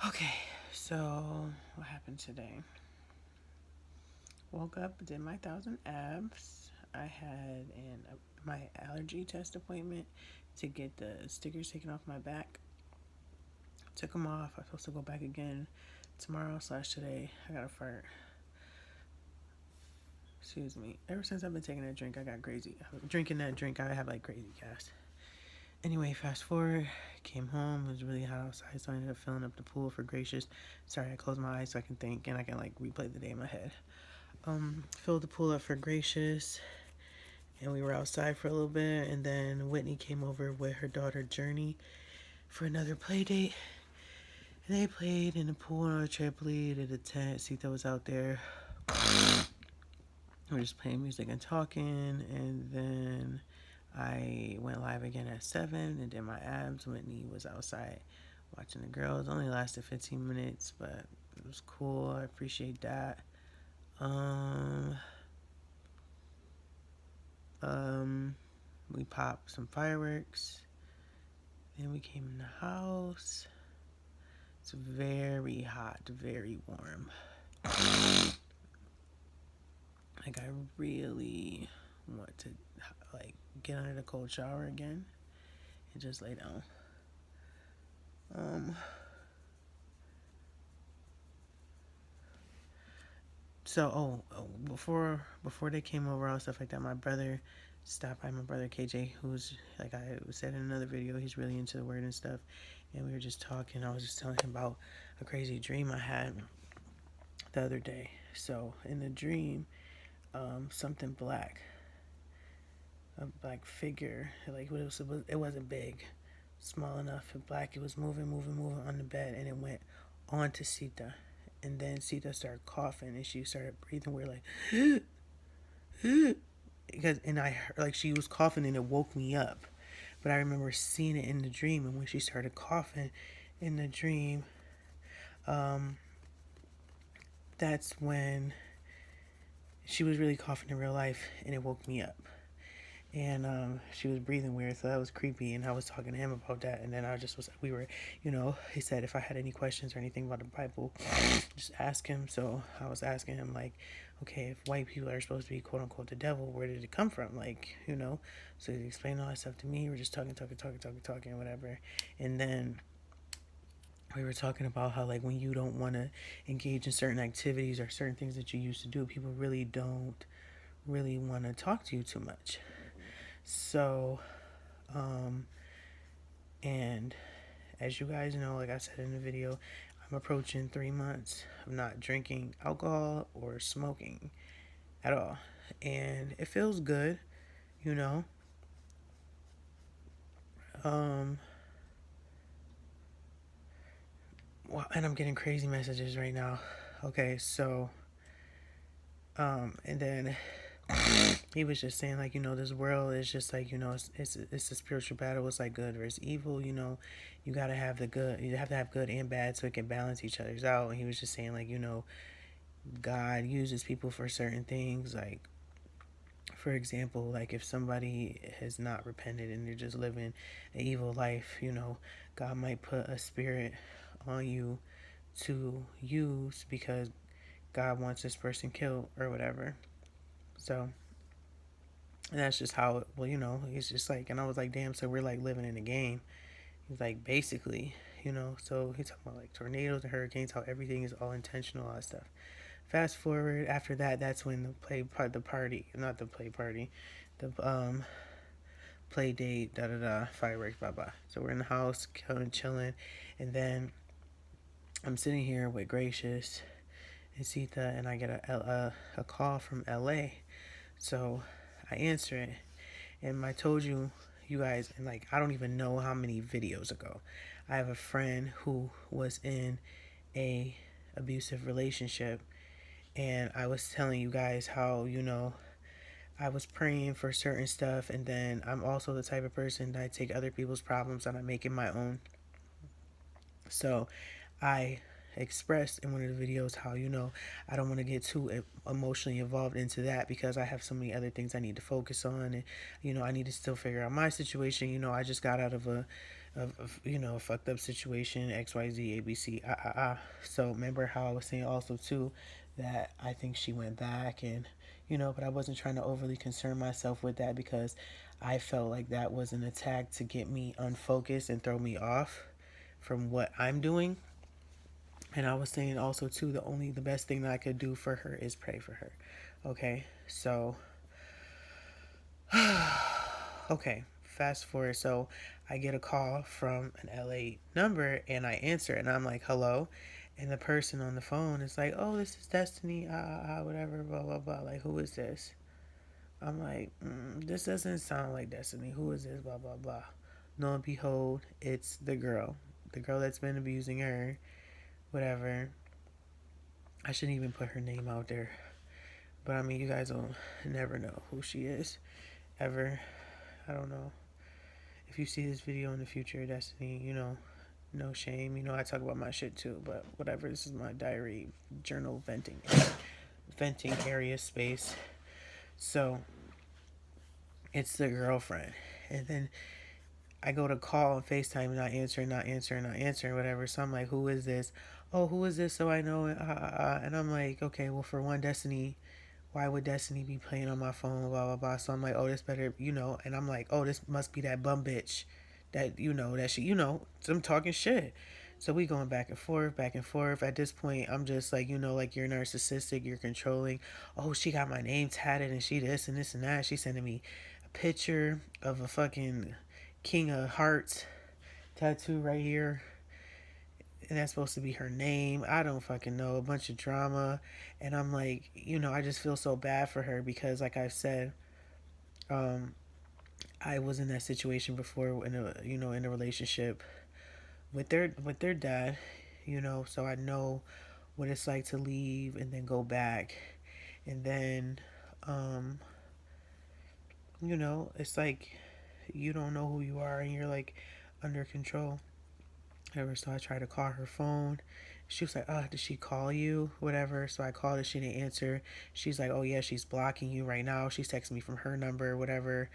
Okay, so what happened today? Woke up, did my 1,000 abs. I had my allergy test appointment to get the stickers taken off my back. Took them off. I'm supposed to go back again tomorrow/today. I got a fart. Excuse me. Ever since I've been taking that drink, I got crazy. Drinking that drink, I have like crazy gas. Anyway, fast forward, came home. It was really hot outside, so I ended up filling up the pool for Gracious. Sorry, I closed my eyes so I can think and I can like replay the day in my head. Filled the pool up for Gracious, and we were outside for a little bit. And then Whitney came over with her daughter Journey for another play date. And they played in the pool on a trampoline in a tent. Sita was out there. We were just playing music and talking. And then I went live again at 7 and did my abs. Whitney was outside watching the girls. It only lasted 15 minutes, but it was cool. I appreciate that. Um, we popped some fireworks. Then we came in the house. It's very hot, very warm. Like I really want to like get under the cold shower again and just lay down. Um before they came over and stuff like that, my brother stopped by. My brother KJ, who's like I said in another video, he's really into the word and stuff. And we were just talking. I was just telling him about a crazy dream I had the other day. So in the dream, something black, a black figure, like it wasn't big, small enough and black. It was moving on the bed, and it went on to Sita. And then Sita started coughing, and she started breathing weird, like because and I heard, like she was coughing, and it woke me up. But I remember seeing it in the dream, and when she started coughing in the dream, um, that's when she was really coughing in real life, and it woke me up. And she was breathing weird, so that was creepy. And I was talking to him about that, and then I just was, we were, he said if I had any questions or anything about the Bible, just ask him. So I was asking him like, okay, if white people are supposed to be quote unquote the devil, where did it come from? Like. So he explained all that stuff to me. We were just talking, and whatever. And then we were talking about how like when you don't want to engage in certain activities or certain things that you used to do, people really don't really want to talk to you too much. So, um, and as you guys know, like I said in the video, I'm approaching 3 months of not drinking alcohol or smoking at all. And it feels good, you know. Um, and I'm getting crazy messages right now. Okay, so, and then he was just saying like this world is just like it's a spiritual battle. It's like good versus evil. You gotta have the good. You have to have good and bad so it can balance each other's out. And he was just saying like God uses people for certain things. Like for example, like if somebody has not repented and they're just living an evil life, God might put a spirit on you to use because God wants this person killed or whatever. So and that's just how it, well, it's just like, and I was like, damn, so we're like living in a game. He's like, basically, so he's talking about like tornadoes and hurricanes, how everything is all intentional, all that stuff. Fast forward after that, that's when the party, not the play party, the play date, da da da, fireworks, blah blah. So we're in the house, chilling, and then I'm sitting here with Gracious and Sita, and I get a call from LA. So I answer it, and I told you guys, and like I don't even know how many videos ago, I have a friend who was in a abusive relationship, and I was telling you guys how I was praying for certain stuff, and then I'm also the type of person that I take other people's problems and I make it my own. So I expressed in one of the videos how I don't want to get too emotionally involved into that because I have so many other things I need to focus on, and I need to still figure out my situation. I just got out of a you know, fucked up situation, XYZ, ABC, So remember how I was saying also too that I think she went back and, you know, but I wasn't trying to overly concern myself with that because I felt like that was an attack to get me unfocused and throw me off from what I'm doing. And I was saying also too, the best thing that I could do for her is pray for her. Okay, so okay, fast forward. So I get a call from an LA number and I answer and I'm like, hello. And the person on the phone is like, oh, this is Destiny, whatever, blah, blah, blah. Like, who is this? I'm like, this doesn't sound like Destiny. Who is this? Blah, blah, blah. Lo and behold, it's the girl. The girl that's been abusing her, whatever. I shouldn't even put her name out there. But I mean, you guys will never know who she is. Ever. I don't know. If you see this video in the future, Destiny, you know, no shame. You know, I talk about my shit too, but whatever. This is my diary, journal, venting area space. So it's the girlfriend. And then I go to call and FaceTime, not answering, whatever. So I'm like, who is this? Oh, who is this? So I know it. And I'm like, okay, well, for one, Destiny, why would Destiny be playing on my phone? Blah, blah, blah. So I'm like, oh, this better, you know. And I'm like, oh, this must be that bum bitch that, you know, that she, you know, so I'm talking shit. So we going back and forth, back and forth. At this point, I'm just like, you know, like you're narcissistic, you're controlling. Oh, she got my name tatted and she this and this and that. She's sending me a picture of a fucking King of Hearts tattoo right here. And that's supposed to be her name. I don't fucking know. A bunch of drama. And I'm like, you know, I just feel so bad for her because, like I've said, um, I was in that situation before in a, you know, in a relationship with their dad, you know, so I know what it's like to leave and then go back. And then, um, you know, it's like you don't know who you are and you're like under control. Ever so I tried to call her phone. She was like, oh, did she call you? Whatever. So I called her. She didn't answer. She's like, oh, yeah, she's blocking you right now. She's texting me from her number, whatever.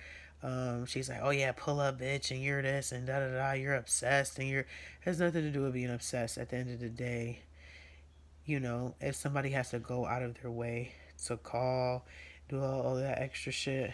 She's like, oh, yeah, pull up, bitch, and you're this, and da da da. You're obsessed, and you're. Has nothing to do with being obsessed at the end of the day. You know, if somebody has to go out of their way to call, do all that extra shit,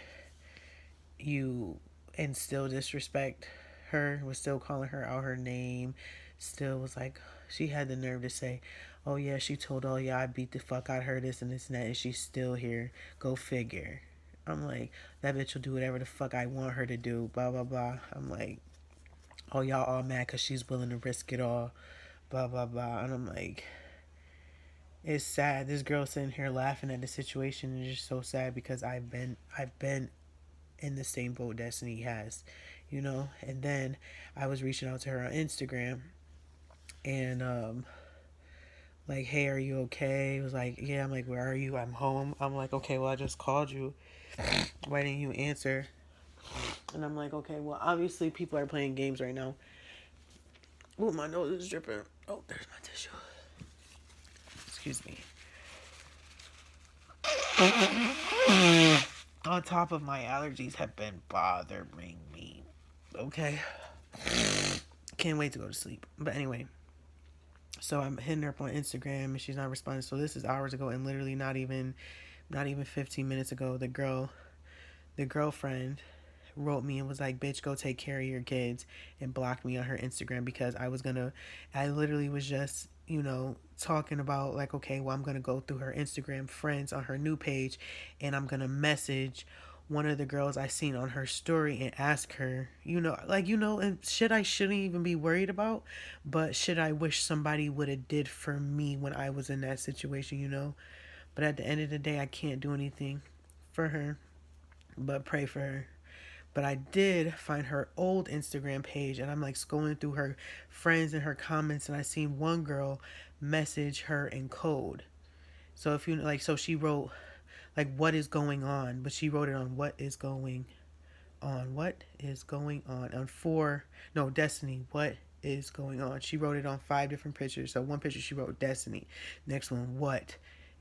you and still disrespect her, was still calling her out her name, still was like, she had the nerve to say, oh yeah, she told, oh yeah, I beat the fuck out of her, this and this and that, and she's still here. Go figure. I'm like, that bitch will do whatever the fuck I want her to do, blah blah blah. I'm like, oh y'all all mad because she's willing to risk it all, blah blah blah. And I'm like, it's sad. This girl sitting here laughing at the situation is just so sad because I've been in the same boat Destiny has, you know. And then I was reaching out to her on Instagram, and like, hey, are you okay? It was like, yeah. I'm like, where are you? I'm home. I'm like, okay, well, I just called you. Why didn't you answer? And I'm like, okay, well, obviously people are playing games right now. Oh, my nose is dripping. Oh, there's my tissue. Excuse me. On top of my allergies have been bothering me. Okay. Can't wait to go to sleep. But anyway, so I'm hitting her up on Instagram and she's not responding. So this is hours ago and literally not even 15 minutes ago, the girlfriend wrote me and was like, bitch, go take care of your kids, and blocked me on her Instagram because I literally was just, you know, talking about like, okay, well, I'm gonna go through her Instagram friends on her new page and I'm gonna message one of the girls I seen on her story and ask her, you know, like, you know, and shit I shouldn't even be worried about, but shit I wish somebody would have did for me when I was in that situation, you know. But at the end of the day, I can't do anything for her but pray for her. But I did find her old Instagram page and I'm like scrolling through her friends and her comments and I seen one girl message her in code. So if you like, so she wrote like, what is going on, but she wrote it on what is going on. What is going on four, no, Destiny, what is going on. She wrote it on 5 different pictures. So one picture she wrote Destiny, next one what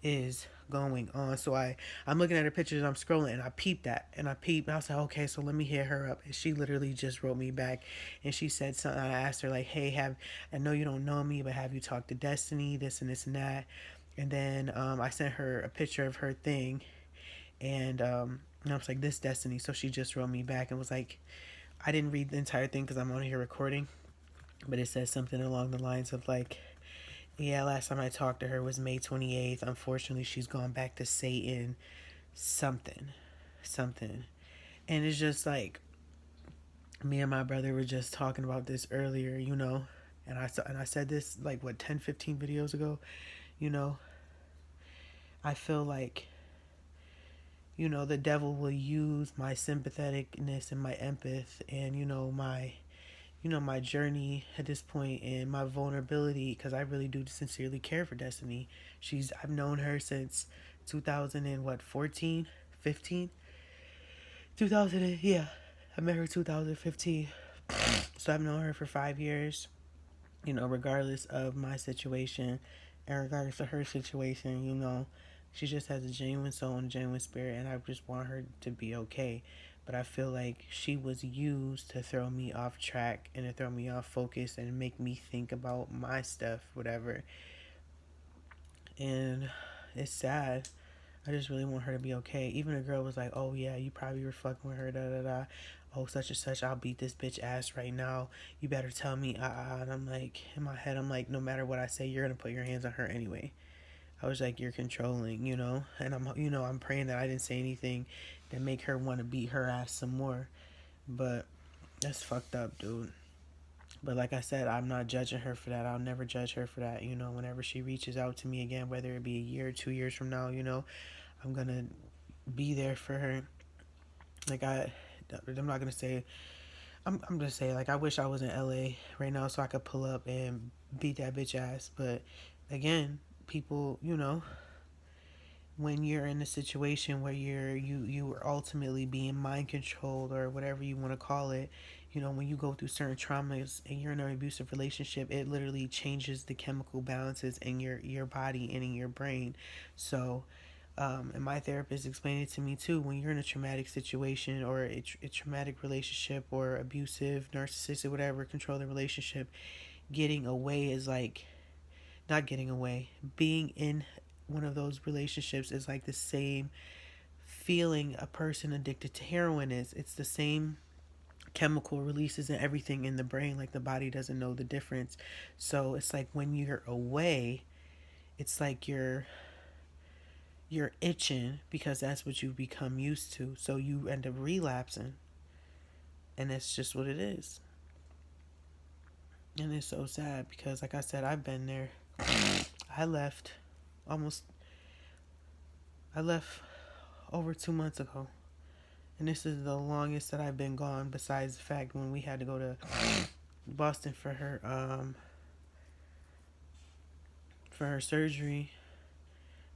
is going on. So I'm looking at her pictures, I'm scrolling, and I peeped that, and I was like, okay, so let me hit her up. And she literally just wrote me back, and she said something. I asked her like, hey, I know you don't know me, but have you talked to Destiny, this and this and that. And then I sent her a picture of her thing, and I was like, this Destiny. So she just wrote me back and was like, I didn't read the entire thing because I'm on here recording, but it says something along the lines of like, yeah, last time I talked to her was May 28th. Unfortunately, she's gone back to Satan. Something. Something. And it's just like, me and my brother were just talking about this earlier, you know. And I said this like what 10, 15 videos ago, you know. I feel like, you know, the devil will use my sympatheticness and my empath and my journey at this point and my vulnerability, because I really do sincerely care for Destiny. I've known her since 2000 and what, 14, 15, 2000, yeah, I met her 2015. So I've known her for 5 years, you know, regardless of my situation and regardless of her situation, you know. She just has a genuine soul and a genuine spirit, and I just want her to be okay. But I feel like she was used to throw me off track and to throw me off focus and make me think about my stuff, whatever. And it's sad. I just really want her to be okay. Even a girl was like, oh yeah, you probably were fucking with her, da da da. Oh, such and such, I'll beat this bitch ass right now. You better tell me, And I'm like, in my head, I'm like, no matter what I say, you're gonna put your hands on her anyway. I was like, you're controlling, you know? And I'm praying that I didn't say anything that make her want to beat her ass some more. But that's fucked up, dude. But like I said, I'm not judging her for that. I'll never judge her for that. You know, whenever she reaches out to me again, whether it be a year or 2 years from now, you know, I'm gonna be there for her. Like I'm not gonna say. I'm just saying, like, I wish I was in LA right now so I could pull up and beat that bitch ass. But again, people, you know, when you're in a situation where you are ultimately being mind controlled or whatever you want to call it, you know, when you go through certain traumas and you're in an abusive relationship, it literally changes the chemical balances in your body and in your brain. So and my therapist explained it to me too. When you're in a traumatic situation or a traumatic relationship or abusive, narcissistic, whatever, controlling relationship, getting away is like, not getting away, being in one of those relationships is like the same feeling a person addicted to heroin is. It's the same chemical releases and everything in the brain, like the body doesn't know the difference. So it's like when you're away, it's like you're itching because that's what you become used to. So you end up relapsing, and that's just what it is. And it's so sad because, like I said, I've been there. I left almost, I left over 2 months ago. And this is the longest that I've been gone, besides the fact when we had to go to Boston for her surgery.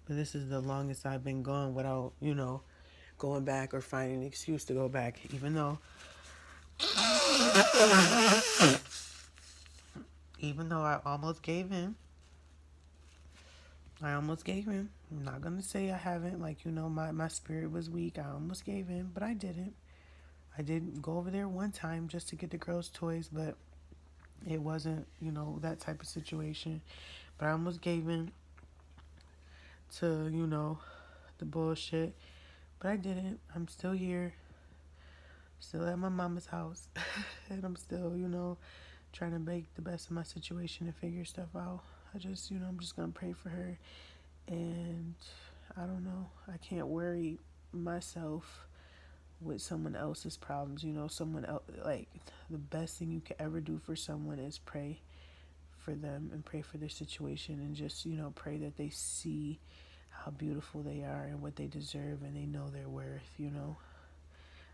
But this is the longest I've been gone without, you know, going back or finding an excuse to go back. Even though I almost gave in. I'm not gonna say I haven't. Like, you know, my spirit was weak. I almost gave in, but I didn't. I did go over there one time just to get the girls' toys, but it wasn't, you know, that type of situation. But I almost gave in to, you know, the bullshit. But I didn't. I'm still here. Still at my mama's house. And I'm still, you know, trying to make the best of my situation and figure stuff out. I'm just gonna pray for her. And I don't know. I can't worry myself with someone else's problems. You know, someone else, like, the best thing you can ever do for someone is pray for them and pray for their situation and just, you know, pray that they see how beautiful they are and what they deserve and they know their worth, you know.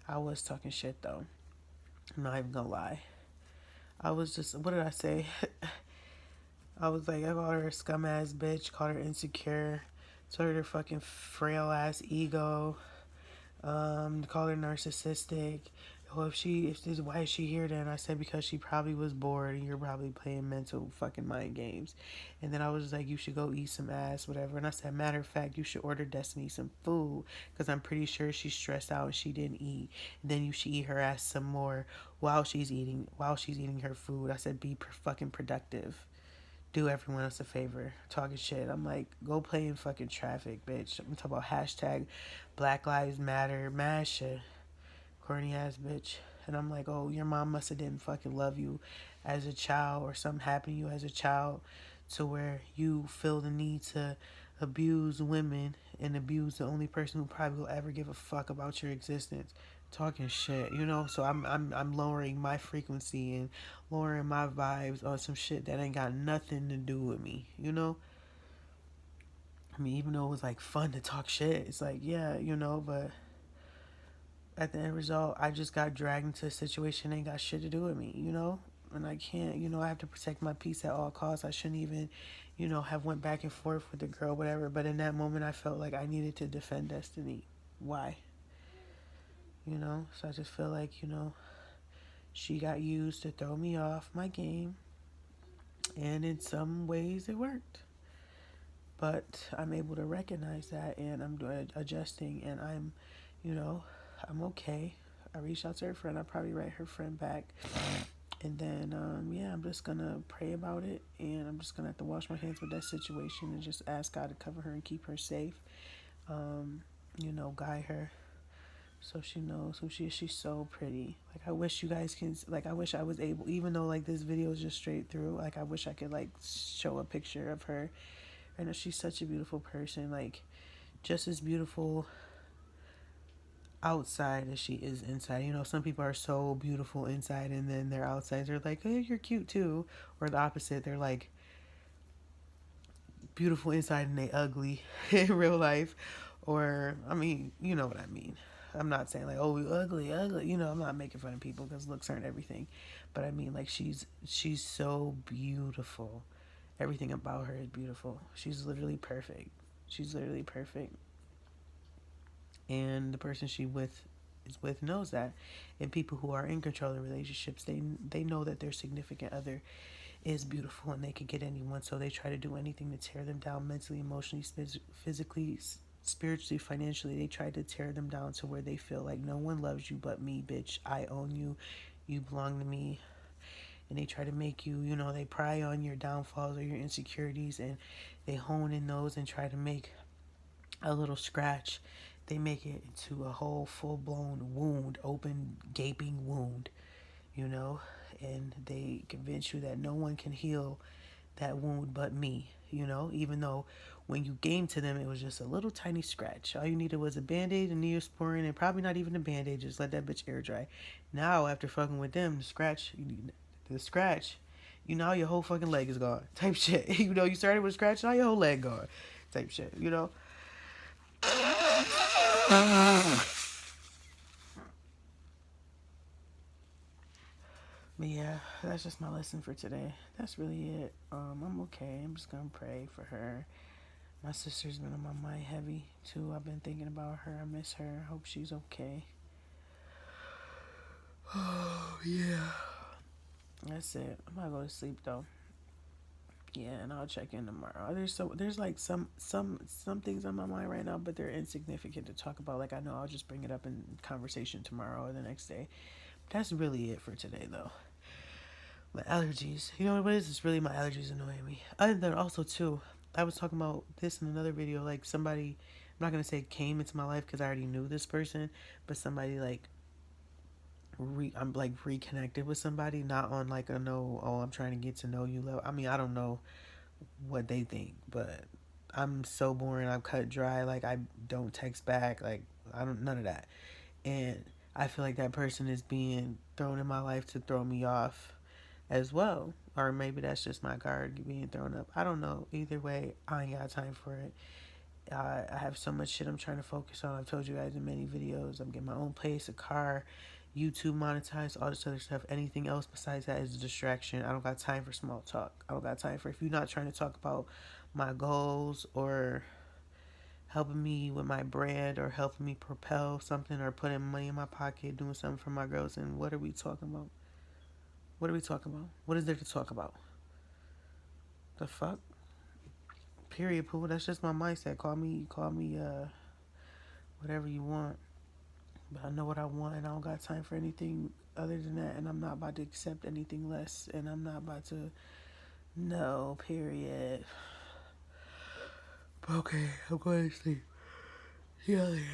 I was talking shit though. I'm not even gonna lie. I was just, what did I say? I was like, I called her a scum ass bitch, called her insecure, told her fucking frail ass ego, called her narcissistic, Well, if this, why is she here then? I said, because she probably was bored and you're probably playing mental fucking mind games. And then I was like, you should go eat some ass, whatever. And I said, matter of fact, you should order Destiny some food because I'm pretty sure she's stressed out and she didn't eat. And then you should eat her ass some more while she's eating her food. I said, be fucking productive. Do everyone else a favor. Talking shit. I'm like, go play in fucking traffic, bitch. I'm talking about hashtag Black Lives Matter, mad shit, corny ass bitch. And I'm like, oh, your mom must have didn't fucking love you as a child, or something happened to you as a child to where you feel the need to abuse women and abuse the only person who probably will ever give a fuck about your existence. Talking shit, you know. So I'm lowering my frequency and lowering my vibes on some shit that ain't got nothing to do with me, you know. I mean, even though it was like fun to talk shit, it's like, yeah, you know, but at the end result, I just got dragged into a situation that ain't got shit to do with me, you know? And I can't, you know, I have to protect my peace at all costs. I shouldn't even, you know, have went back and forth with the girl, whatever. But in that moment, I felt like I needed to defend Destiny. Why? You know? So I just feel like, you know, she got used to throw me off my game. And in some ways, it worked. But I'm able to recognize that and I'm adjusting and I'm, you know, I'm okay. I reached out to her friend. I'll probably write her friend back. And then, yeah, I'm just going to pray about it. And I'm just going to have to wash my hands with that situation and just ask God to cover her and keep her safe. You know, guide her so she knows who she is. She's so pretty. Like, I wish you guys can, like, I wish I was able, even though, like, this video is just straight through, like, I wish I could, like, show a picture of her. I know she's such a beautiful person. Like, just as beautiful outside as she is inside. You know, some people are so beautiful inside and then their outsides are like, hey, you're cute too. Or the opposite, they're like beautiful inside and they ugly in real life. Or, I mean, you know what I mean. I'm not saying like, oh, ugly, ugly. You know, I'm not making fun of people because looks aren't everything. But I mean, like, she's so beautiful. Everything about her is beautiful. She's literally perfect. She's literally perfect. And the person she with is with knows that. And people who are in controlling relationships, they know that their significant other is beautiful and they can get anyone, so they try to do anything to tear them down mentally, emotionally, physically, spiritually, financially. They try to tear them down to where they feel like no one loves you but me, bitch. I own you. You belong to me. And they try to make you, you know, they pry on your downfalls or your insecurities and they hone in those and try to make a little scratch, they make it into a whole full blown wound, open, gaping wound, you know? And they convince you that no one can heal that wound but me, you know? Even though when you came to them, it was just a little tiny scratch. All you needed was a band aid, a Neosporin, and probably not even a band aid, just let that bitch air dry. Now, after fucking with them, the scratch, you know, your whole fucking leg is gone, type shit. You know, you started with a scratch, now your whole leg gone, type shit, you know? But yeah, that's just my lesson for today. That's really it. I'm okay. I'm just gonna pray for her. My sister's been on my mind heavy too. I've been thinking about her. I miss her. I hope she's okay. Oh yeah. That's it. I'm gonna go to sleep though. Yeah, and I'll check in tomorrow. There's like some things on my mind right now, but they're insignificant to talk about. Like I know I'll just bring it up in conversation tomorrow or the next day. That's really it for today though. My allergies. You know what it is? It's really my allergies annoying me. Other than also too, I was talking about this in another video. Like somebody, I'm not gonna say came into my life because I already knew this person, but somebody like I'm like reconnected with somebody, not on like a no. Oh, I'm trying to get to know you level. I mean, I don't know what they think, but I'm so boring. I'm cut dry. Like I don't text back. Like I don't none of that, and I feel like that person is being thrown in my life to throw me off as well. Or maybe that's just my guard being thrown up. I don't know. Either way, I ain't got time for it. I have so much shit I'm trying to focus on. I've told you guys in many videos. I'm getting my own place, a car, YouTube monetized, all this other stuff. Anything else besides that is a distraction. I don't got time for small talk. I don't got time for if you're not trying to talk about my goals or helping me with my brand or helping me propel something or putting money in my pocket, doing something for my girls. And what are we talking about? What are we talking about? What is there to talk about? The fuck? Period, poo. That's just my mindset. Call me, whatever you want. But I know what I want, and I don't got time for anything other than that. And I'm not about to accept anything less. And I'm not about to. No, period. Okay, I'm going to sleep. See you later.